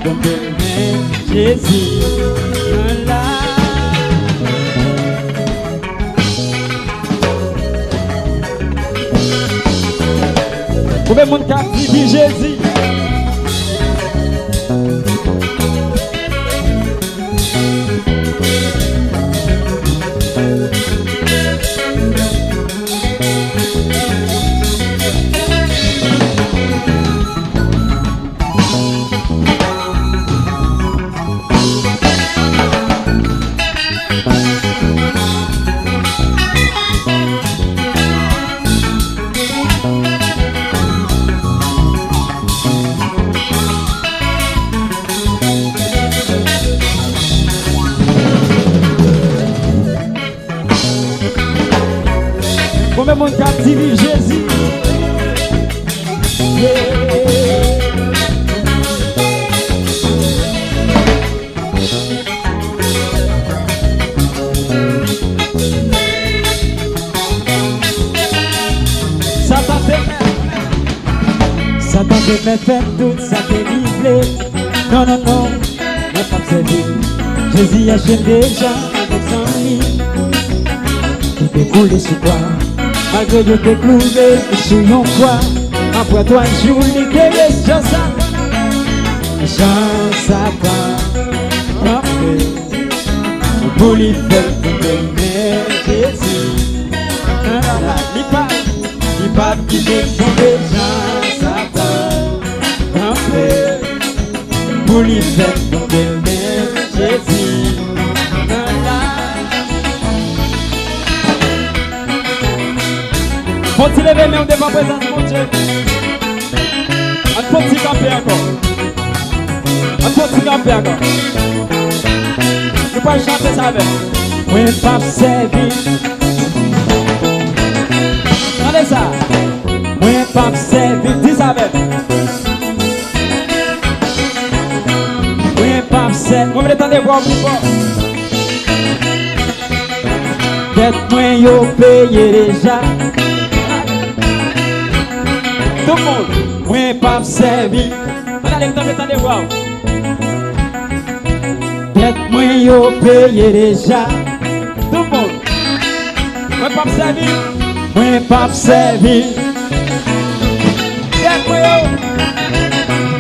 Comme demain, Jésus, là. Combien de monde qui dit Jésus? Combien de monde qui dit Jésus? Satan te fait tout ça délivré. Non, non, non, mais pas servi. Jésus achète déjà avec son lit. Qui peut couler sur toi. Malgré Dieu t'es cloué sur yon quoi. Après toi un jour il guérit Jean Satan. Jean Satan frappé pour lui faire tomber Jésus. Il pas qui tomber Jean Satan frappé pour lui faire tomber Jésus. Faut-il lever même devant la présence de mon Dieu? Un petit camper encore. Un petit camper encore. Nous pouvons chanter ça avec. Oui, pas servi. Regardez ça. Oui, pas servi. Dis ça avec. Oui, pas servi. Vous voulez entendre voir plus fort. Peut-être moi, yo payé déjà. Tout le monde, moi pas servi. On a les temps de voir. Peut-être moi yo payé déjà. Tout le monde, moi pas servi. Moi pas servi.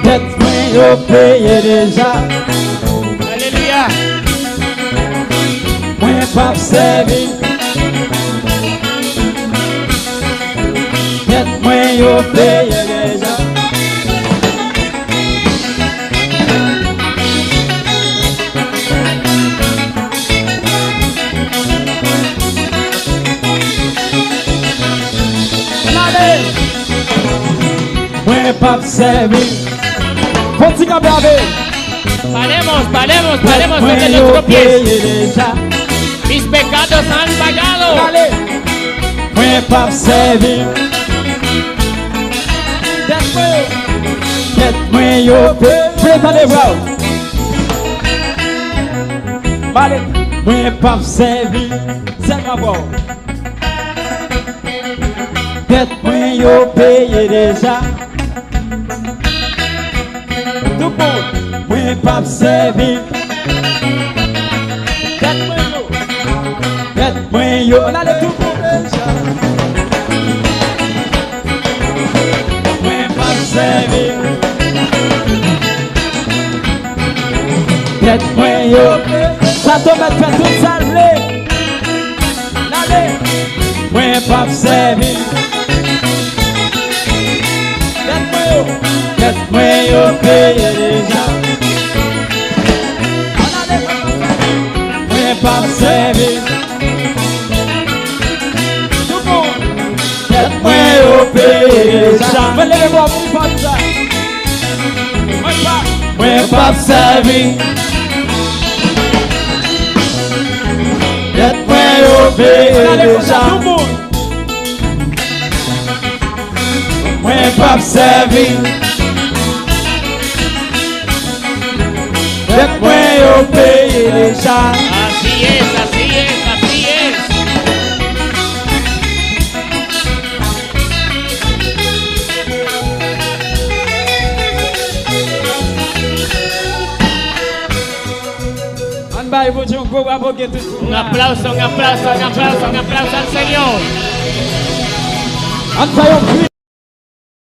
Peut-être moi yo payé déjà. Alléluia. Moi pas servi. Moi yo payé déjà. Moi pas servi. Faut-il camper Paremos de nuestros pies. Mis pecados han pagado. Moi pas servi. Moi yo payé déjà. Vale, moi pas servi. C'est ma voix. Peut-être moi yo payé déjà. Tout le monde, moi pas servi. Peut-être moi yo. On a le tout le monde déjà. Moi pas servi. Peut-être moi yo. Ça te met fait tout salvé. Allez, moi pas servi. Peut-être moi yo payé déjà. Moi pas servi. Tout le monde. Peut-être moi yo payé déjà. Venez voir pour pas ça. Moi pas servi. Peut-être moi yo payé déjà. Moi pas servi. Peut-être moi yo payé déjà. Así es, así es, así es. On va évoluer un gros bravo qui est tout. Un aplauso al Señor. On va